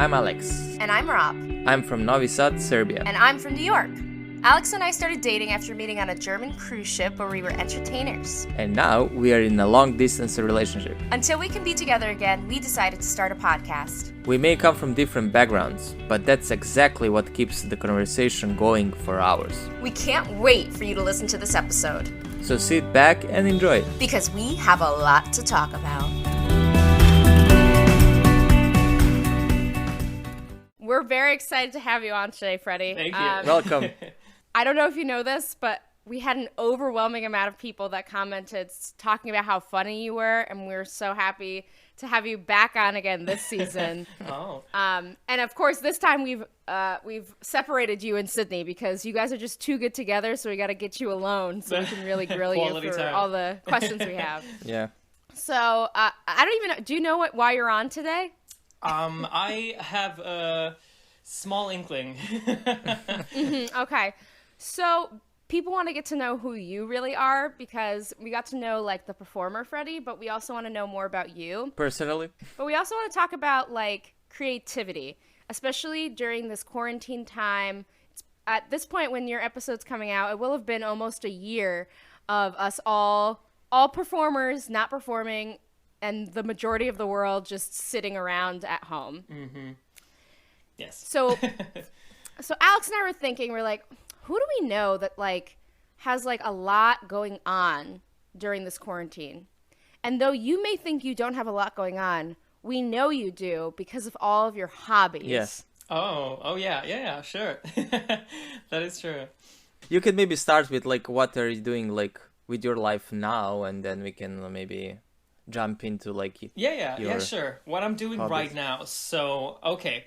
I'm Aleks. And I'm Rob. I'm from Novi Sad, Serbia. And I'm from New York. Aleks and I started dating after meeting on a German cruise ship where we were entertainers. And now we are in a long-distance relationship. Until we can be together again, we decided to start a podcast. We may come from different backgrounds, but that's exactly what keeps the conversation going for hours. We can't wait for you to listen to this episode. So sit back and enjoy it. Because we have a lot to talk about. We're very excited to have you on today, Freddy. Thank you. Welcome. I don't know if you know this, but we had an overwhelming amount of people that commented talking about how funny you were, and we're so happy to have you back on again this season. And of course, this time we've separated you and Sydney because you guys are just too good together. So we got to get you alone so we can really grill you for all the questions we have. Yeah. So I don't even know. Do you know why you're on today? I have a small inkling. Okay. So people want to get to know who you really are because we got to know like the performer Freddy, but we also want to know more about you. Personally? But we also want to talk about like creativity, especially during this quarantine time. At this point when your episode's coming out, it will have been almost a year of us all performers not performing and the majority of the world just sitting around at home. Mm-hmm. Yes. So Aleks and I were thinking, we're like, who do we know that like has like a lot going on during this quarantine? And though you may think you don't have a lot going on, we know you do because of all of your hobbies. Yes. Oh yeah, sure. That is true. You could maybe start with like what are you doing like with your life now, and then we can maybe jump into like Yeah, sure. What I'm doing hobbies. right now. So, okay.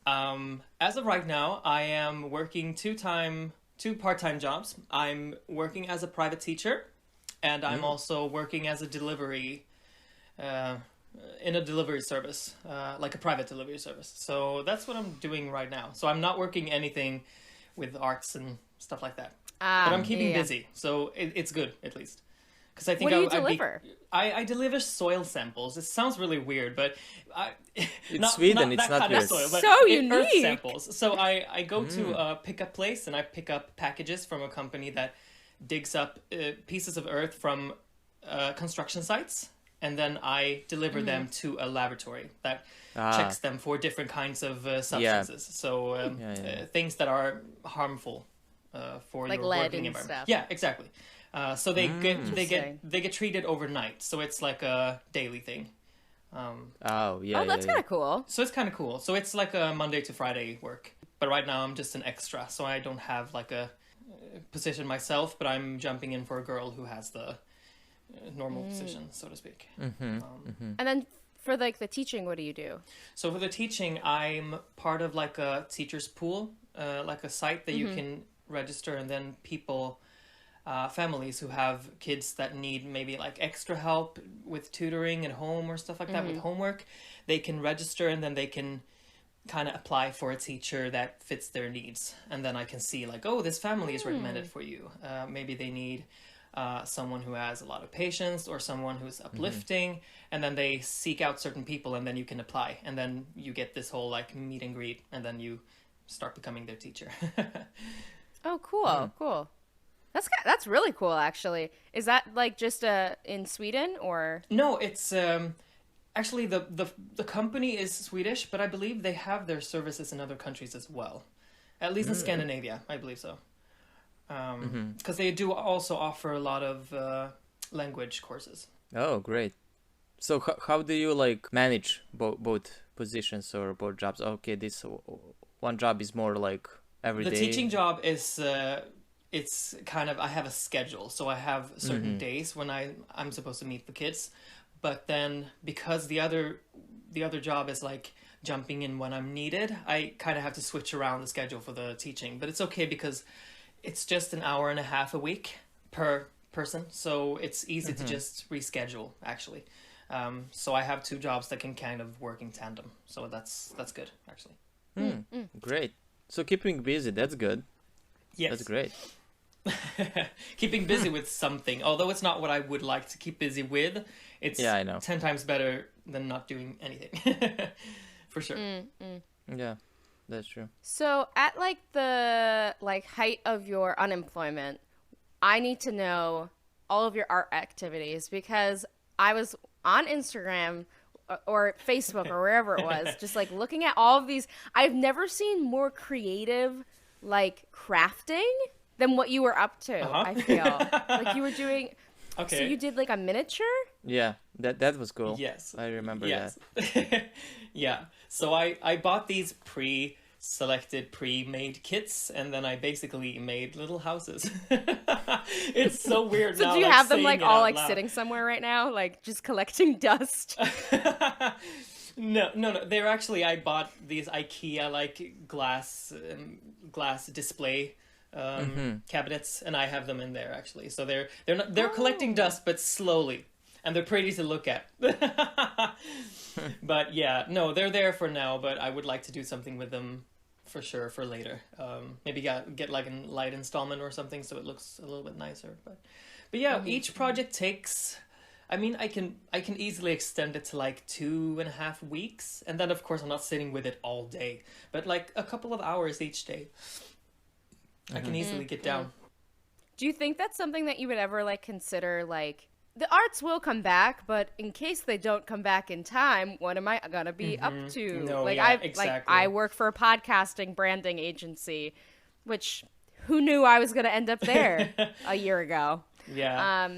As of right now, I am working two part-time jobs. I'm working as a private teacher, and I'm also working as a delivery, in a delivery service, like a private delivery service. So that's what I'm doing right now. So I'm not working anything with arts and stuff like that. But I'm keeping busy, so it's good at least. Because I think what do you deliver? I deliver soil samples. It sounds really weird, but It's Sweden, it's not weird. Soil, but So earth unique. samples. So I go to a pickup place and I pick up packages from a company that digs up pieces of earth from construction sites, and then I deliver them to a laboratory that checks them for different kinds of substances. So things that are harmful for like your lead working and environment. stuff. Yeah, exactly. So they get treated overnight, so it's like a daily thing. Oh, that's kind of cool. So it's kind of cool. So it's like a Monday to Friday work. But right now I'm just an extra, so I don't have like a position myself, but I'm jumping in for a girl who has the normal position, so to speak. And then for like the teaching, what do you do? So for the teaching, I'm part of like a teacher's pool, like a site that you can register, and then people... families who have kids that need maybe like extra help with tutoring at home or stuff like that with homework, they can register and then they can kind of apply for a teacher that fits their needs. And then I can see like, oh, this family is recommended for you. Maybe they need someone who has a lot of patience or someone who's uplifting, and then they seek out certain people and then you can apply. And then you get this whole like meet and greet, and then you start becoming their teacher. Oh, cool, cool. That's really cool, actually. Is that like just in Sweden or? No, it's actually the company is Swedish, but I believe they have their services in other countries as well, at least in Scandinavia, I believe so. Because they do also offer a lot of language courses. Oh, great. So how do you like manage both positions or both jobs? Okay, this one job is more like every day. The teaching job is. It's kind of, I have a schedule, so I have certain days when I'm supposed to meet the kids, but then because the other job is like jumping in when I'm needed, I kind of have to switch around the schedule for the teaching, but it's okay because it's just an hour and a half a week per person, so it's easy to just reschedule actually. So I have two jobs that can kind of work in tandem, so that's good actually. Great. So keeping busy, that's good. Yes. That's great. Keeping busy with something, although it's not what I would like to keep busy with, it's I know. 10 times better than not doing anything. for sure. Yeah, that's true. So at like the height of your unemployment, I need to know all of your art activities because I was on Instagram or Facebook or wherever it was, just like looking at all of these. I've never seen more creative like crafting than what you were up to. I feel like you were doing. Okay. So you did like a miniature? Yeah, that was cool. Yes. I remember yes. that. Yeah. So I bought these pre-selected, pre-made kits, and then I basically made little houses. It's so weird So now. do you like, have them saying like it all out like loud. sitting somewhere right now, like just collecting dust? No. They're actually, I bought these IKEA like glass display cabinets, and I have them in there actually. So they're collecting dust, but slowly, and they're pretty to look at. But yeah, no, they're there for now. But I would like to do something with them for sure for later. Maybe get like a light installment or something, so it looks a little bit nicer. But yeah, each project takes. I mean, I can easily extend it to like 2.5 weeks, and then of course I'm not sitting with it all day, but like a couple of hours each day. I can easily get down. Do you think that's something that you would ever like consider like the arts will come back, but in case they don't come back in time, what am I gonna be up to? No, like yeah, like I work for a podcasting branding agency, which who knew I was gonna end up there a year ago. Yeah.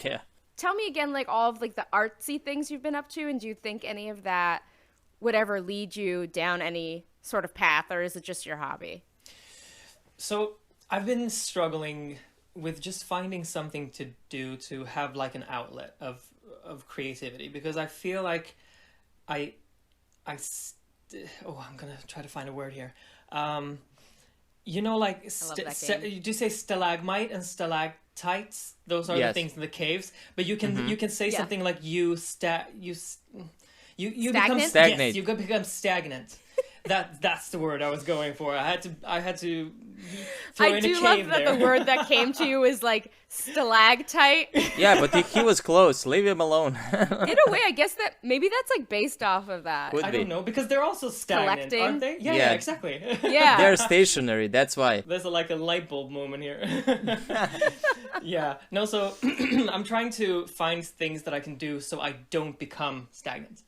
Yeah. Tell me again, like all of like the artsy things you've been up to, and do you think any of that would ever lead you down any sort of path, or is it just your hobby? So I've been struggling with just finding something to do to have like an outlet of creativity, because I feel like I'm gonna try to find a word here. You know, like do you say stalagmite and stalactites? Those are the things in the caves. But you can say something like you become stagnant. Yes, you become stagnant. That's the word I was going for. I had to throw in a cave love that there. the word that came to you is like stalactite. Yeah, but he was close. Leave him alone. In a way, I guess that maybe that's like based off of that. Would I be. don't know, because they're also stagnant, Collecting? aren't they? Yeah, Yeah. exactly. Yeah. They're stationary. That's why. There's like a light bulb moment here. Yeah. No, so I'm trying to find things that I can do so I don't become stagnant.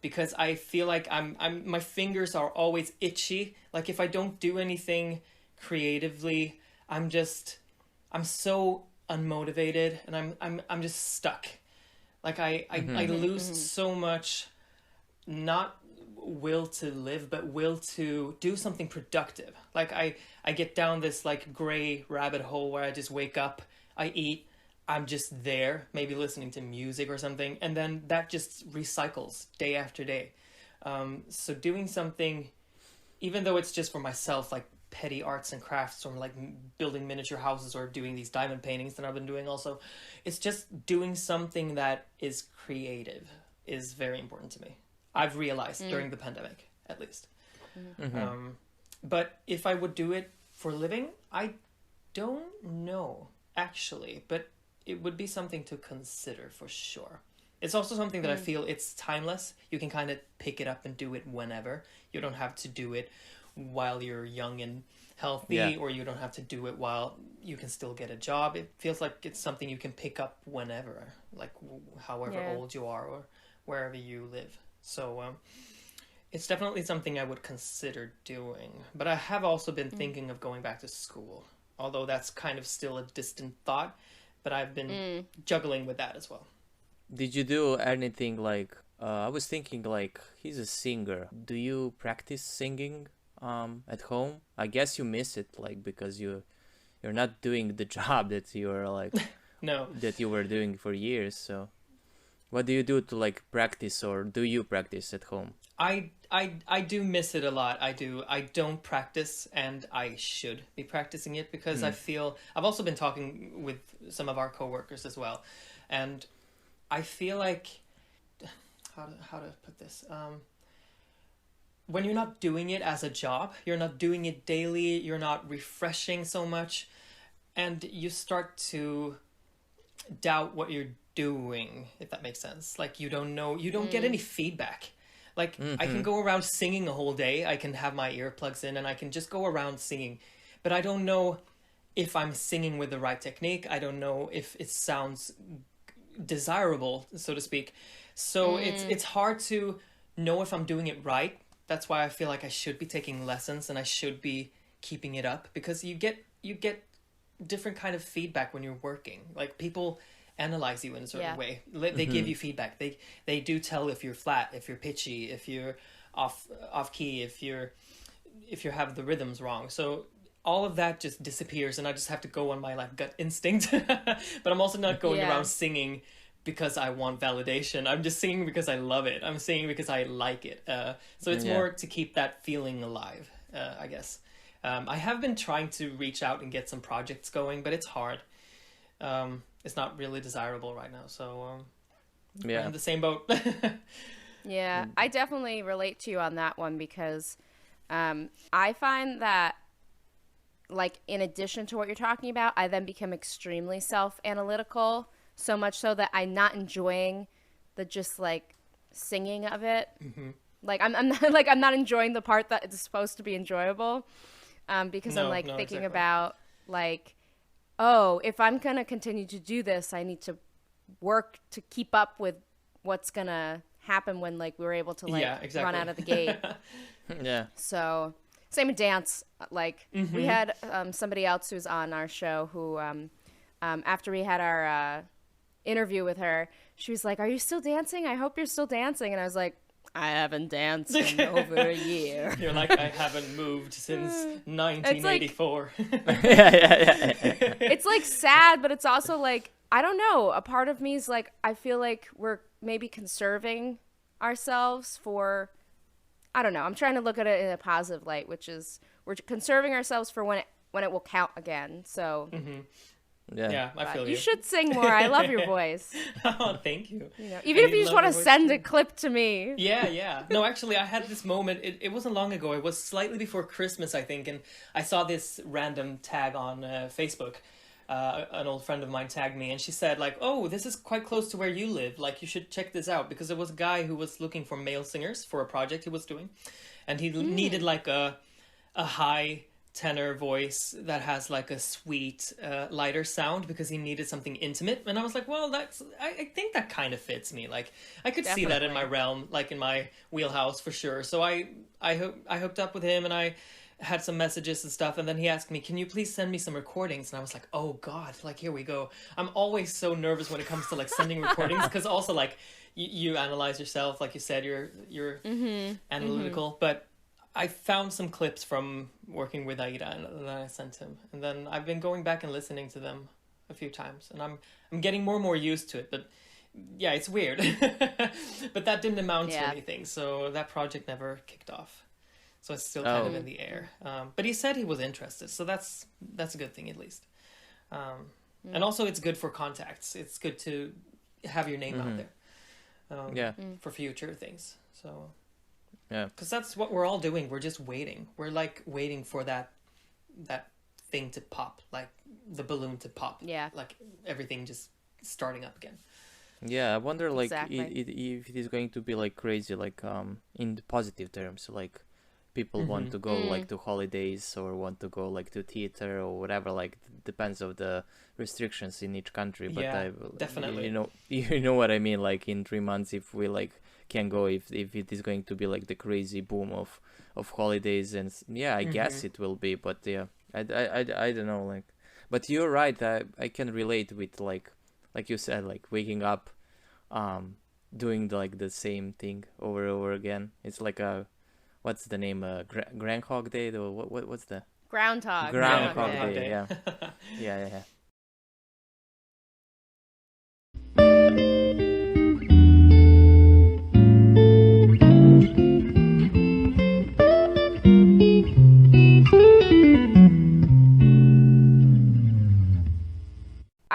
Because I feel like my fingers are always itchy. Like if I don't do anything creatively, I'm so unmotivated, and I'm just stuck. Like I lose so much, not will to live, but will to do something productive. Like I get down this like gray rabbit hole where I just wake up, I eat, I'm just there, maybe listening to music or something, and then that just recycles day after day. So doing something, even though it's just for myself, like petty arts and crafts, or like building miniature houses or doing these diamond paintings that I've been doing also, it's just doing something that is creative is very important to me. I've realized during the pandemic, at least. But if I would do it for a living, I don't know, actually, but it would be something to consider for sure. It's also something that I feel it's timeless. You can kind of pick it up and do it whenever. You don't have to do it while you're young and healthy, or you don't have to do it while you can still get a job. It feels like it's something you can pick up whenever, like however old you are or wherever you live. So it's definitely something I would consider doing. But I have also been thinking of going back to school, although that's kind of still a distant thought. But I've been juggling with that as well. Did you do anything like? I was thinking like he's a singer. Do you practice singing at home? I guess you miss it, like because you're not doing the job that you're like No. that you were doing for years. So what do you do to like practice, or do you practice at home? I do miss it a lot. I do. I don't practice, and I should be practicing it, because I feel I've also been talking with some of our coworkers as well, and I feel like how to put this. When you're not doing it as a job, you're not doing it daily, you're not refreshing so much, and you start to doubt what you're doing, if that makes sense. Like you don't know, you don't get any feedback. Like, I can go around singing a whole day. I can have my earplugs in and I can just go around singing. But I don't know if I'm singing with the right technique. I don't know if it sounds desirable, so to speak. So it's hard to know if I'm doing it right. That's why I feel like I should be taking lessons and I should be keeping it up, because you get different kind of feedback when you're working. Like, people analyze you in a certain way. They give you feedback. They do tell if you're flat, if you're pitchy, if you're off key, if you have the rhythms wrong. So all of that just disappears, and I just have to go on my like gut instinct. But I'm also not going around singing because I want validation. I'm just singing because I love it. I'm singing because I like it. So it's more to keep that feeling alive, I guess. I have been trying to reach out and get some projects going, but it's hard. It's not really desirable right now. So we're in the same boat. Yeah, I definitely relate to you on that one, because I find that, like, in addition to what you're talking about, I then become extremely self-analytical, so much so that I'm not enjoying the just like singing of it. Like I'm not enjoying the part that is supposed to be enjoyable, because I'm thinking about like, oh, if I'm gonna continue to do this, I need to work to keep up with what's gonna happen when like we were able to like run out of the gate. So same with dance. Like we had somebody else who's on our show who after we had our interview with her, she was like, "Are you still dancing? I hope you're still dancing." And I was like, "I haven't danced in over a year." You're like, "I haven't moved since 1984." It's like sad, but it's also like, I don't know. A part of me is like, I feel like we're maybe conserving ourselves for, I don't know. I'm trying to look at it in a positive light, which is we're conserving ourselves for when it will count again. So. Yeah, I feel you. You should sing more. I love your voice. Oh, thank you. Even if you just want to send a clip to me. Yeah. No, actually, I had this moment. It wasn't long ago. It was slightly before Christmas, I think, and I saw this random tag on Facebook. An old friend of mine tagged me, and she said, like, "Oh, this is quite close to where you live. Like, you should check this out," because there was a guy who was looking for male singers for a project he was doing, and he needed like a high tenor voice that has like a sweet lighter sound, because he needed something intimate. And I was like, well, I think that kind of fits me. Like, I could see that in my realm, like in my wheelhouse for sure. So I hooked up with him, and I had some messages and stuff, and then he asked me, "Can you please send me some recordings?" And I was like, oh god, like, here we go. I'm always so nervous when it comes to like sending recordings, because also like you analyze yourself, like you said, you're analytical. But I found some clips from working with Aida, and then I sent him. And then I've been going back and listening to them a few times, and I'm getting more and more used to it. But yeah, it's weird. But that didn't amount to anything, so that project never kicked off. So it's still kind of in the air. But he said he was interested, so that's a good thing at least. And also it's good for contacts. It's good to have your name out there for future things. So... yeah, because that's what we're all doing. We're just waiting. We're like waiting for that thing to pop, like the balloon to pop. Yeah, like everything just starting up again. Yeah, I wonder like if it is going to be like crazy, like in the positive terms, like people want to go like to holidays or want to go like to theater or whatever. Like depends of the restrictions in each country. But definitely, you know what I mean. Like in 3 months, if we like can go, if it is going to be like the crazy boom of holidays, and I guess it will be. But yeah, I don't know, like, but you're right. I can relate with like you said, like waking up, doing the same thing over and over again. It's like a, what's the name? Groundhog Day? Or what's the Groundhog Day? Yeah. Yeah.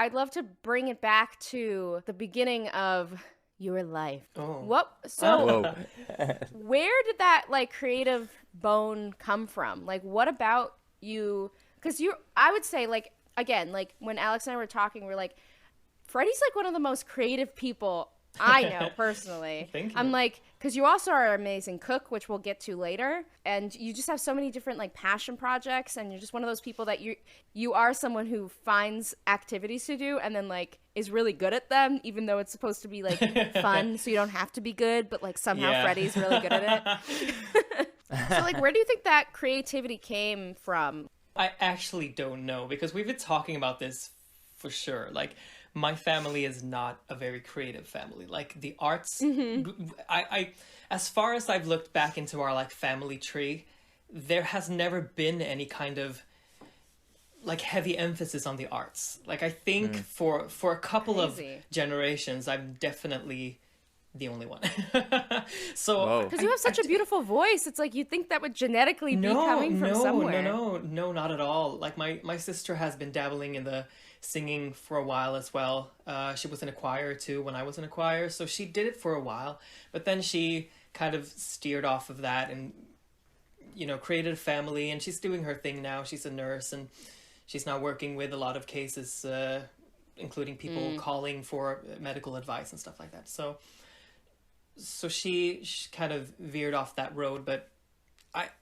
I'd love to bring it back to the beginning of your life. Where did that like creative bone come from? Like, what about you? Because I would say, like, again, like when Aleks and I were talking, we're like, Freddy's like one of the most creative people I know personally. Thank you. I'm like, because you also are an amazing cook, which we'll get to later, and you just have so many different like passion projects, and you're just one of those people that you are someone who finds activities to do and then like is really good at them, even though it's supposed to be like fun, so you don't have to be good, but like somehow Freddy's really good at it. So like, where do you think that creativity came from? I actually don't know, because we've been talking about this for sure. Like, my family is not a very creative family. Like, the arts, I as far as I've looked back into our like family tree, there has never been any kind of like heavy emphasis on the arts. Like, I think for a couple of generations, I'm definitely the only one. So because you have such a beautiful voice, it's like you'd think that would genetically be coming from somewhere. No, not at all. Like, my sister has been dabbling in the singing for a while as well. She was in a choir too when I was in a choir, so she did it for a while, but then she kind of steered off of that and, you know, created a family, and she's doing her thing now. She's a nurse, and she's now working with a lot of cases, including people calling for medical advice and stuff like that. So she kind of veered off that road, but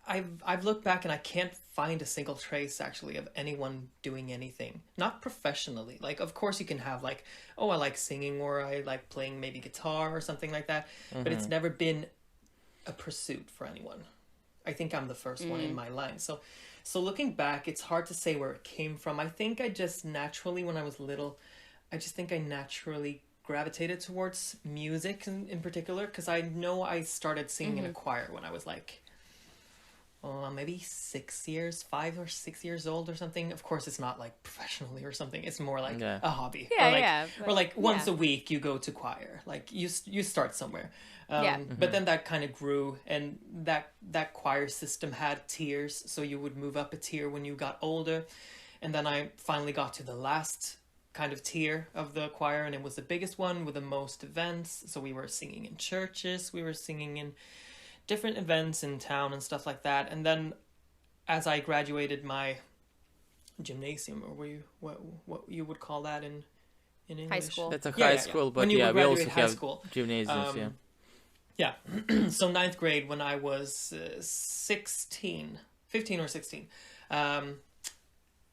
I've looked back and I can't find a single trace actually of anyone doing anything, not professionally. Like, of course you can have like, oh, I like singing, or I like playing maybe guitar or something like that, but it's never been a pursuit for anyone. I think I'm the first one in my line. So looking back, it's hard to say where it came from. I think I just naturally, when I was little, I just think I naturally gravitated towards music in particular, because I know I started singing in a choir when I was like, maybe 5 or 6 years old or something. Of course, it's not like professionally or something. It's more like a hobby. Or like once a week you go to choir. Like you start somewhere. But then that kind of grew, and that choir system had tiers, so you would move up a tier when you got older. And then I finally got to the last kind of tier of the choir, and it was the biggest one with the most events. So we were singing in churches, we were singing in different events in town and stuff like that. And then as I graduated my gymnasium, or what you would call that in English? High school. That's a high school, but we also have gymnasiums, Yeah. So 9th grade, when I was 15 or 16,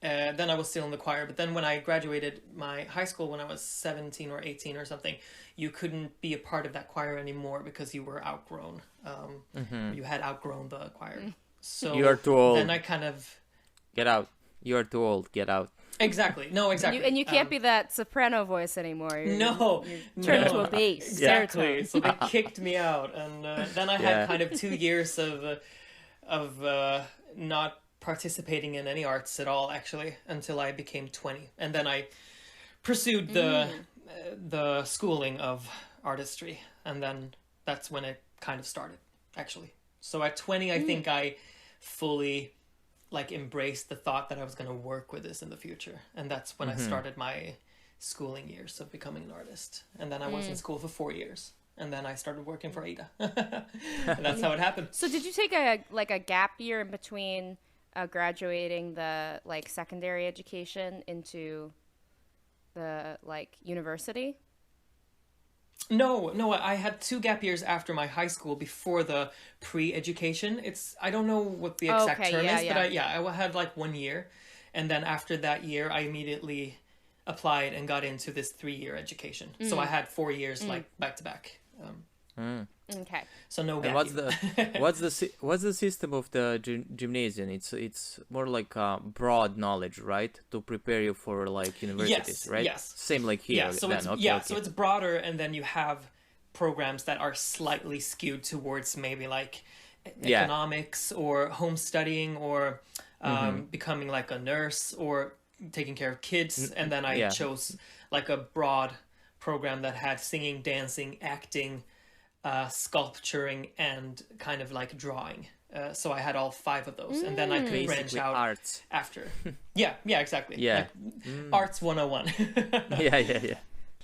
then I was still in the choir. But then when I graduated my high school, when I was 17 or 18 or something, you couldn't be a part of that choir anymore because you were outgrown. You had outgrown the choir. So you're too old. Then I kind of... Get out. You're too old. Get out. Exactly. No, exactly. And you can't be that soprano voice anymore. You turn into a bass. Exactly. So they kicked me out. And then I had kind of 2 years of not participating in any arts at all, actually, until I became 20. And then I pursued the schooling of artistry, and then that's when it kind of started, actually. So at 20, I think I fully like embraced the thought that I was going to work with this in the future, and that's when I started my schooling years of becoming an artist. And then I was in school for 4 years, and then I started working for Ada. And that's how it happened. So did you take a gap year in between graduating the like secondary education into the like university? No, I had 2 gap years after my high school before the pre-education. I don't know what the exact term is, but I had like 1 year, and then after that year I immediately applied and got into this 3-year education. So I had 4 years like back to back. Okay. So no gap. And what's the system of the gymnasium? It's more like broad knowledge, right? To prepare you for like universities, right? Yes. Same like here. Yeah. So so it's broader, and then you have programs that are slightly skewed towards maybe like economics or home studying or becoming like a nurse or taking care of kids. And then I chose like a broad program that had singing, dancing, acting, sculpturing, and kind of like drawing. So I had all 5 of those, and then I could branch out arts after. Yeah, exactly. Yeah. Like, Arts 101. Yeah.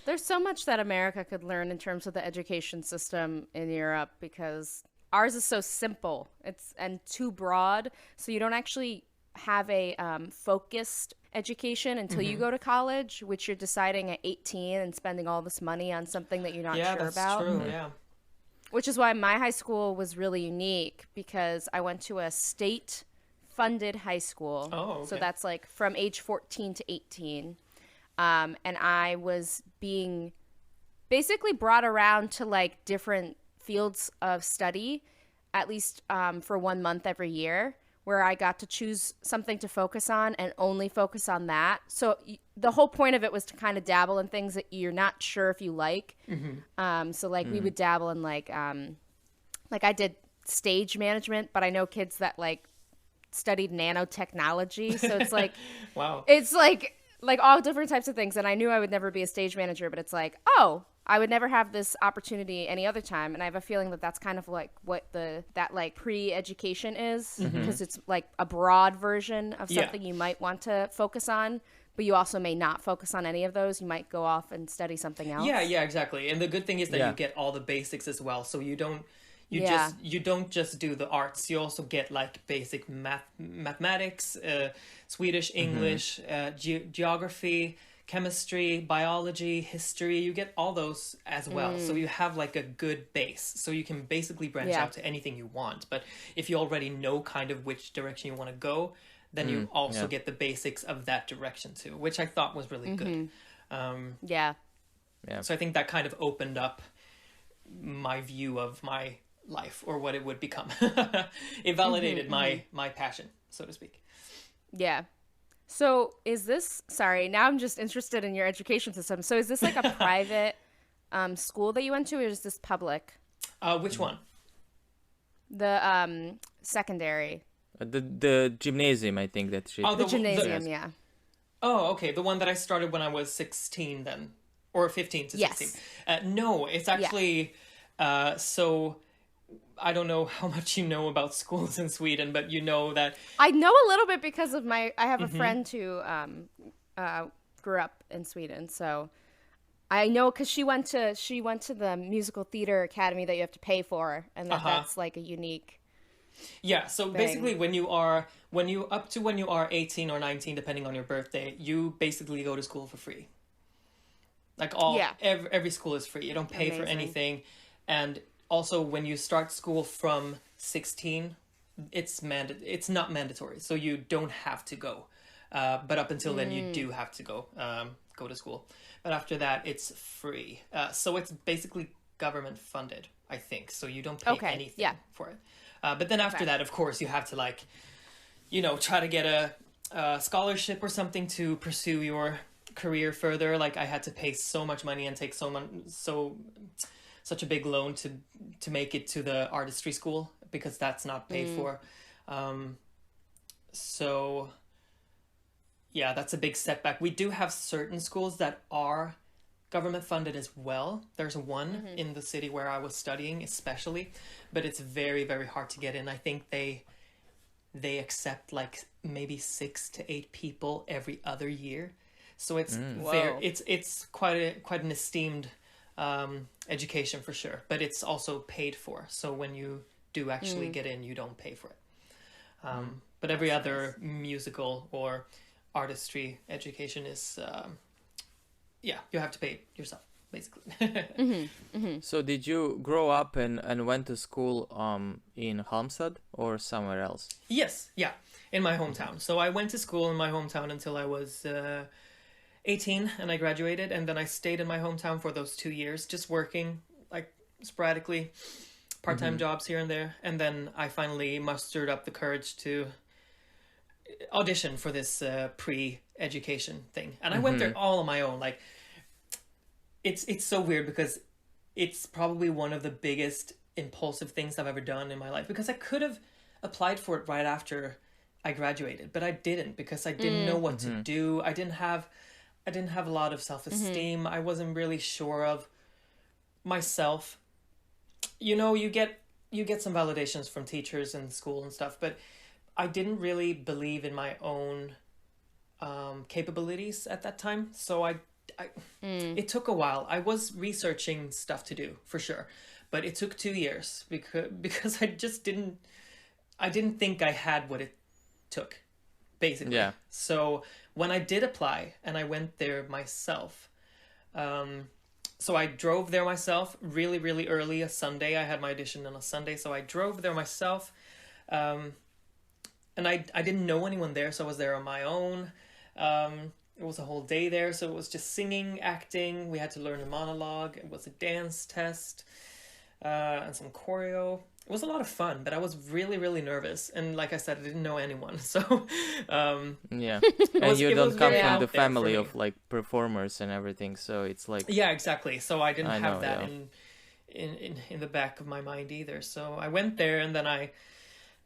There's so much that America could learn in terms of the education system in Europe, because ours is so simple and too broad, so you don't actually have a focused education until you go to college, which you're deciding at 18 and spending all this money on something that you're not sure about. Yeah, that's true. Yeah. Which is why my high school was really unique, because I went to a state-funded high school. Oh, okay. So that's like from age 14 to 18. And I was being basically brought around to like different fields of study, at least for 1 month every year, where I got to choose something to focus on and only focus on that. So the whole point of it was to kind of dabble in things that you're not sure if you like. So like we would dabble in like I did stage management, but I know kids that like studied nanotechnology. So it's like, Wow. it's like all different types of things. And I knew I would never be a stage manager, but it's like, oh, I would never have this opportunity any other time. And I have a feeling that that's kind of like what that like pre-education is, because it's like a broad version of something you might want to focus on, but you also may not focus on any of those. You might go off and study something else. Yeah, exactly. And the good thing is that you get all the basics as well. So you don't just do the arts. You also get like basic mathematics, Swedish, English, geography, chemistry, biology, history. You get all those as well. So you have like a good base. So you can basically branch out to anything you want. But if you already know kind of which direction you want to go, then you also get the basics of that direction too, which I thought was really good. Yeah. So I think that kind of opened up my view of my life, or what it would become. It validated my passion, so to speak. Yeah. So is this, sorry, now I'm just interested in your education system. So is this like a private school that you went to, or is this public? Which one? The secondary. The gymnasium, I think that she. Oh, The gymnasium, yeah. Oh, okay. The one that I started when I was 16 then. Or 15 to 16. Yes. No, it's actually... so... I don't know how much you know about schools in Sweden, but you know that... I know a little bit because of I have a friend who grew up in Sweden, so I know, because she went to the musical theater academy that you have to pay for, and that's like a unique... Yeah, so thing. basically when you are 18 or 19, depending on your birthday, you basically go to school for free. Like every school is free. You don't pay for anything. And also when you start school from 16, it's not mandatory. So you don't have to go. But up until then you do have to go to school. But after that it's free. So it's basically government funded, I think. So you don't pay anything for it. But then after that, of course, you have to like, try to get a scholarship or something to pursue your career further. Like I had to pay so much money and take such a big loan to make it to the artistry school, because that's not paid for. So yeah, that's a big setback. We do have certain schools that are government funded as well. There's one in the city where I was studying especially, but it's very, very hard to get in. I think they accept like maybe 6 to 8 people every other year. So it's it's quite an esteemed education for sure, but it's also paid for. So when you do actually get in, you don't pay for it. But every other musical or artistry education is you have to pay it yourself, basically. So did you grow up and went to school in Halmstad or somewhere else? Yes, yeah, in my hometown. So I went to school in my hometown until I was 18, and I graduated, and then I stayed in my hometown for those 2 years, just working like sporadically, part-time jobs here and there, and then I finally mustered up the courage to audition for this pre-education thing, and I went there all on my own. Like it's so weird, because it's probably one of the biggest impulsive things I've ever done in my life, because I could have applied for it right after I graduated, but I didn't, because I didn't know what to do. I didn't have a lot of self-esteem. I wasn't really sure of myself. You get some validations from teachers and school and stuff, but I didn't really believe in my own capabilities at that time. So it took a while. I was researching stuff to do for sure, but it took 2 years because I just didn't think I had what it took, basically. Yeah. So when I did apply and I went there myself, So I drove there myself really, really early. A Sunday, I had my audition on a Sunday, so I drove there myself. And I didn't know anyone there, so I was there on my own. It was a whole day there, so it was just singing, acting. We had to learn a monologue. It was a dance test, and some choreo. It was a lot of fun, but I was really, really nervous. And like I said, I didn't know anyone. So, yeah. And you don't come from the family of like performers and everything. So it's like, yeah, exactly. So I didn't have that yeah. in the back of my mind either. So I went there, and then I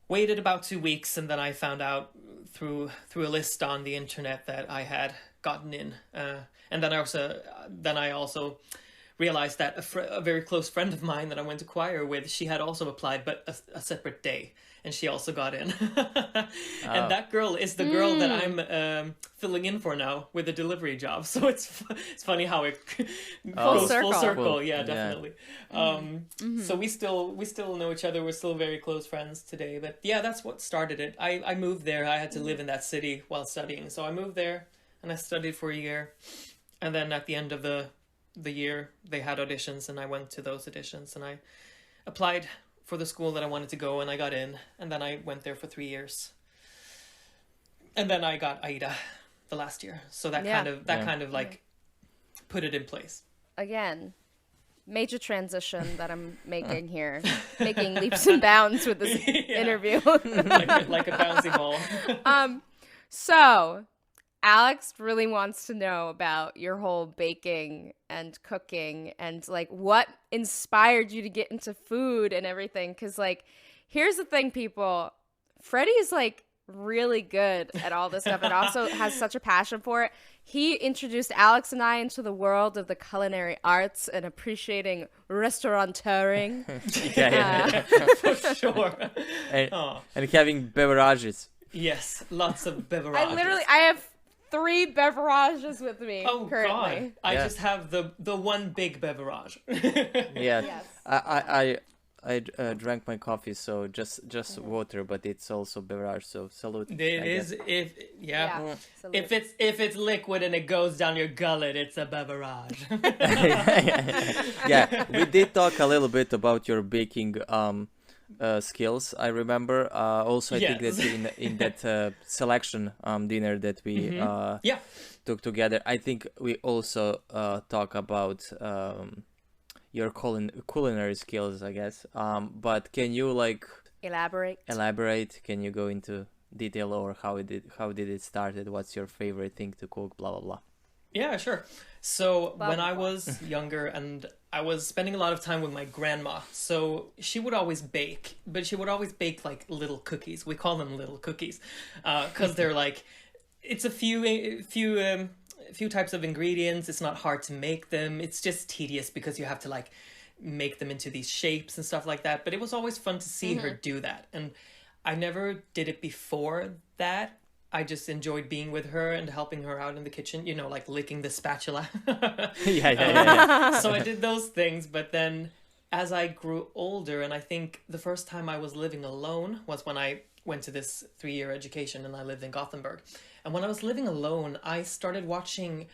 waited about 2 weeks, and then I found out through a list on the internet that I had gotten in. And then I also realized that a very close friend of mine that I went to choir with, she had also applied, but a separate day, and she also got in. And that girl is the girl that I'm filling in for now with the delivery job. So it's funny how it goes full circle. Yeah, definitely. So we still know each other. We're still very close friends today. But yeah, that's what started it. I moved there. I had to live in that city while studying, so I moved there and I studied for a year. And then at the end of the year, they had auditions, and I went to those auditions, and I applied for the school that I wanted to go, and I got in, and then I went there for 3 years, and then I got AIDA the last year, so that kind of like put it in place. Again, major transition that I'm making here, making leaps and bounds with this interview. like a bouncy ball. So Aleks really wants to know about your whole baking and cooking and like what inspired you to get into food and everything. Because like, here's the thing, people, Freddy is like really good at all this stuff and also has such a passion for it. He introduced Aleks and I into the world of the culinary arts and appreciating restaurateuring. For sure. And having beverages. Yes, lots of beverages. I have 3 beverages with me currently. God. I just have the one big beverage. Yes. I drank my coffee, so just water, but it's also beverage. So salute. It is if it's liquid and it goes down your gullet, it's a beverage. Yeah, we did talk a little bit about your baking skills. I remember. Also, I think that in that selection dinner that we took together, I think we also talk about your culinary skills, I guess. But can you like elaborate? Can you go into detail, or how did it started? What's your favorite thing to cook? Blah blah blah. Yeah, sure. So when I was younger, and I was spending a lot of time with my grandma, so she would always bake, but she would always bake like little cookies. We call them little cookies, because they're like, it's a few types of ingredients. It's not hard to make them. It's just tedious because you have to like make them into these shapes and stuff like that. But it was always fun to see her do that, and I never did it before that. I just enjoyed being with her and helping her out in the kitchen, you know, like licking the spatula. Yeah. So I did those things, but then as I grew older, and I think the first time I was living alone was when I went to this 3-year education and I lived in Gothenburg. And when I was living alone, I started watching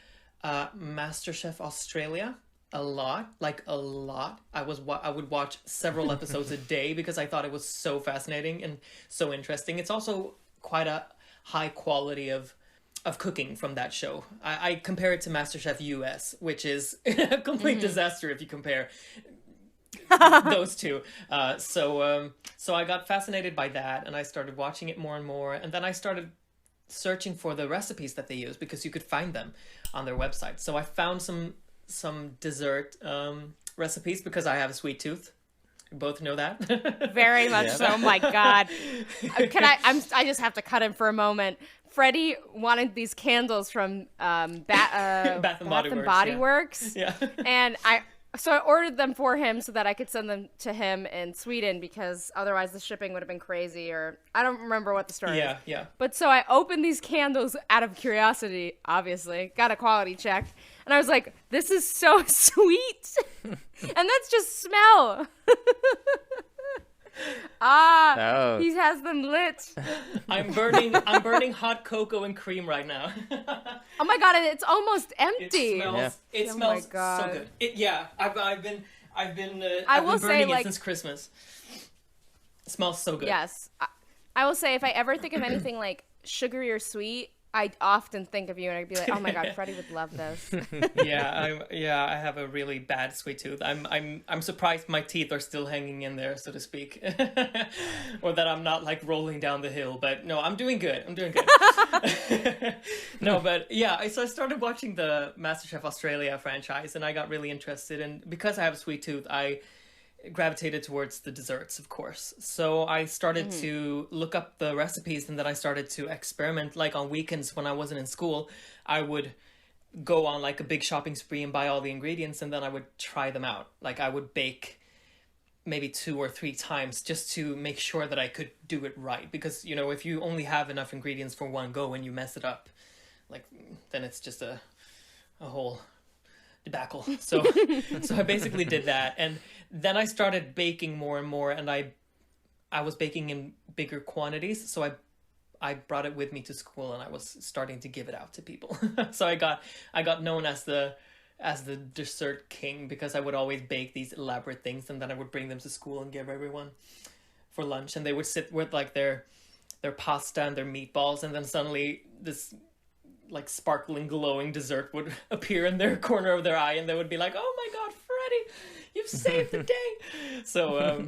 MasterChef Australia a lot. I would watch several episodes a day because I thought it was so fascinating and so interesting. It's also quite a high quality of cooking from that show. I compare it to MasterChef US, which is a complete disaster if you compare those two. So I got fascinated by that, and I started watching it more and more, and then I started searching for the recipes that they use because you could find them on their website. So I found some dessert recipes because I have a sweet tooth. We both know that. Very much so. Oh my God. I just have to cut in for a moment. Freddy wanted these candles from Bath and Body Works. Yeah. And so I ordered them for him so that I could send them to him in Sweden because otherwise the shipping would have been crazy, or I don't remember what the story is. Yeah. But so I opened these candles out of curiosity, obviously, got a quality check, and I was like, this is so sweet. And that's just smell. Oh. He has them lit. I'm burning hot cocoa and cream right now. Oh my god, and it's almost It empty. smells. Yeah. It Oh smells my God. so good. I've been will say, burning like- it since Christmas. It smells so good. Yes. I will say, if I ever think of anything like sugary or sweet, I often think of you, and I'd be like, "Oh my god, Freddy would love this." I have a really bad sweet tooth. I'm surprised my teeth are still hanging in there, so to speak, or that I'm not like rolling down the hill. But no, I'm doing good. No, but yeah, so I started watching the MasterChef Australia franchise, and I got really interested. And because I have a sweet tooth, I gravitated towards the desserts, of course. So I started to look up the recipes, and then I started to experiment. Like on weekends when I wasn't in school, I would go on like a big shopping spree and buy all the ingredients, and then I would try them out. Like I would bake maybe 2 or 3 times just to make sure that I could do it right. Because, you know, if you only have enough ingredients for one go and you mess it up, like then it's just a whole debacle. So I basically did that, and then I started baking more and more, and I was baking in bigger quantities, so I brought it with me to school, and I was starting to give it out to people. So I got known as the dessert king, because I would always bake these elaborate things, and then I would bring them to school and give everyone for lunch, and they would sit with like their pasta and their meatballs, and then suddenly this like sparkling, glowing dessert would appear in their corner of their eye, and they would be like, "Oh my god, Freddy, you've saved the day!" So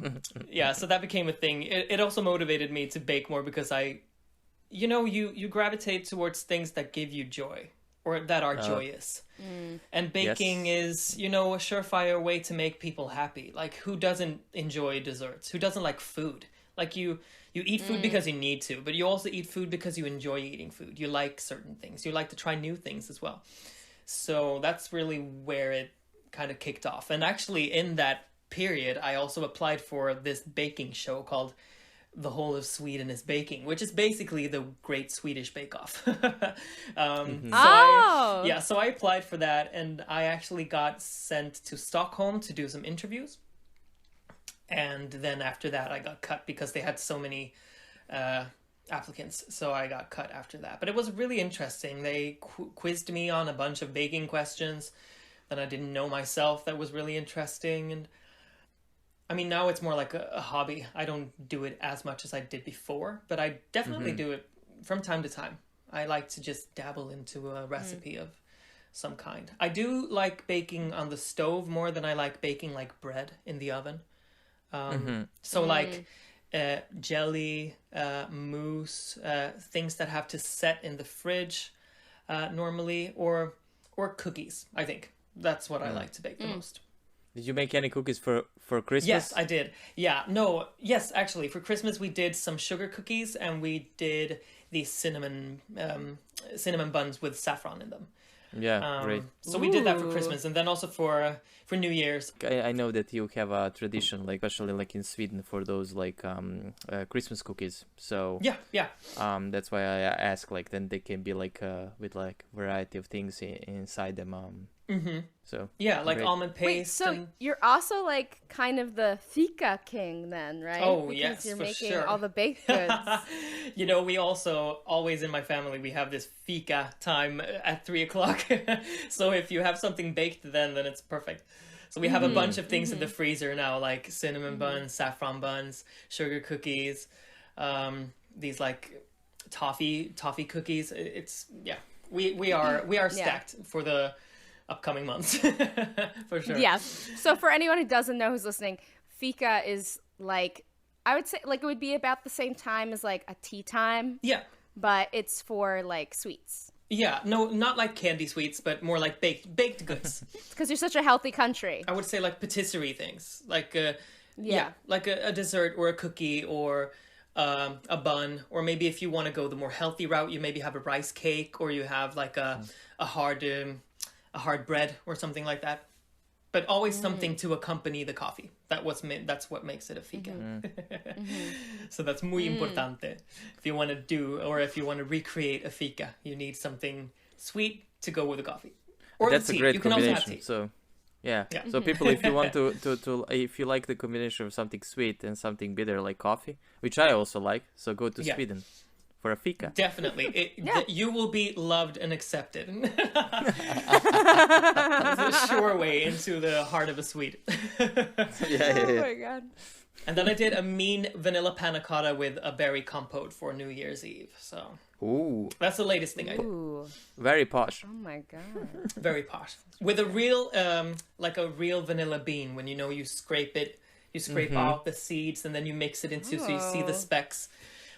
so that became a thing. It also motivated me to bake more, because you gravitate towards things that give you joy, or that are joyous. And baking is, a surefire way to make people happy. Like, who doesn't enjoy desserts? Who doesn't like food? Like, you eat food because you need to, but you also eat food because you enjoy eating food. You like certain things. You like to try new things as well. So that's really where it kind of kicked off. And actually, in that period, I also applied for this baking show called The Whole of Sweden is Baking, which is basically the Great Swedish Bake Off. So I applied for that, and I actually got sent to Stockholm to do some interviews. And then after that, I got cut because they had so many applicants. So I got cut after that. But it was really interesting. They quizzed me on a bunch of baking questions that I didn't know myself. That was really interesting. And I mean, now it's more like a hobby. I don't do it as much as I did before, but I definitely do it from time to time. I like to just dabble into a recipe of some kind. I do like baking on the stove more than I like baking like bread in the oven. So like jelly, mousse, things that have to set in the fridge normally, or cookies. I think that's what I like to bake the most. Did you make any cookies for Christmas? Yes, I did. Yes, actually, for Christmas we did some sugar cookies, and we did these cinnamon buns with saffron in them. Yeah, great. So we did that for Christmas, and then also for New Year's. I know that you have a tradition, like especially like in Sweden, for those like Christmas cookies. So Yeah. That's why I ask. Like then they can be like with like variety of things inside them. So yeah, like great. almond paste. Wait, so you're also like kind of the fika king then, right? Oh, because yes, you're for making sure. all the baked goods. We also always in my family we have this fika time at 3:00. So if you have something baked then it's perfect. So we have a bunch of things in the freezer now, like cinnamon buns, saffron buns, sugar cookies, these like toffee cookies. It's we are stacked for the upcoming months. For sure. Yes. So for anyone who doesn't know who's listening, fika is like, I would say like it would be about the same time as like a tea time. Yeah. But it's for like sweets. Yeah, no, not like candy sweets, but more like baked goods. Because you're such a healthy country. I would say like patisserie things, like Yeah. like a dessert or a cookie or a bun, or maybe if you want to go the more healthy route, you maybe have a rice cake, or you have like a hard bread or something like that. But always something to accompany the coffee. That's what makes it a fika. So that's muy importante. If you want to do, or if you want to recreate a fika, you need something sweet to go with the coffee. Or That's the tea. a great You can also have combination. tea. So Yeah. Yeah. So people, if you want to if you like the combination of something sweet and something bitter like coffee, which I also like, so go to Sweden for a fika. Definitely. You will be loved and accepted. It's a sure way into the heart of a Swede. Oh my god. And then I did a mean vanilla panna cotta with a berry compote for New Year's Eve. So Ooh, that's the latest thing I did. Ooh. very posh. Oh my god. Very posh. With a real, like a real vanilla bean. When you scrape it, you scrape out the seeds and then you mix it into so you see the specks.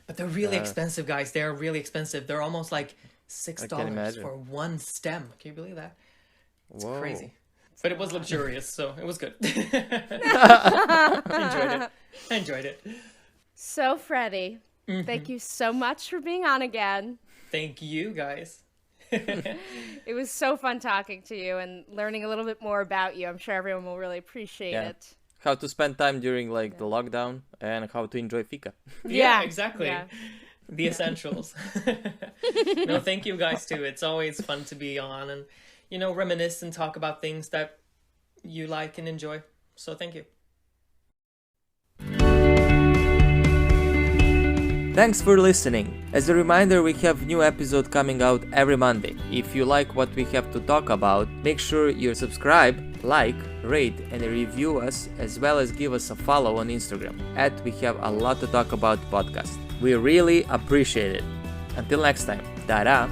But they're really expensive, guys. They're really expensive. They're almost like $6 for one stem. Can you believe that? It's crazy. But it was luxurious, so it was good. I enjoyed it. So, Freddy, thank you so much for being on again. Thank you, guys. It was so fun talking to you and learning a little bit more about you. I'm sure everyone will really appreciate it. How to spend time during like the lockdown and how to enjoy fika. Yeah, exactly. Yeah. The essentials. No, thank you guys too. It's always fun to be on and, reminisce and talk about things that you like and enjoy. So thank you. Thanks for listening. As a reminder, we have new episode coming out every Monday. If you like what we have to talk about, make sure you subscribe, like, rate, and review us, as well as give us a follow on Instagram @ We Have a Lot to Talk About podcast. We really appreciate it. Until next time, ta-da!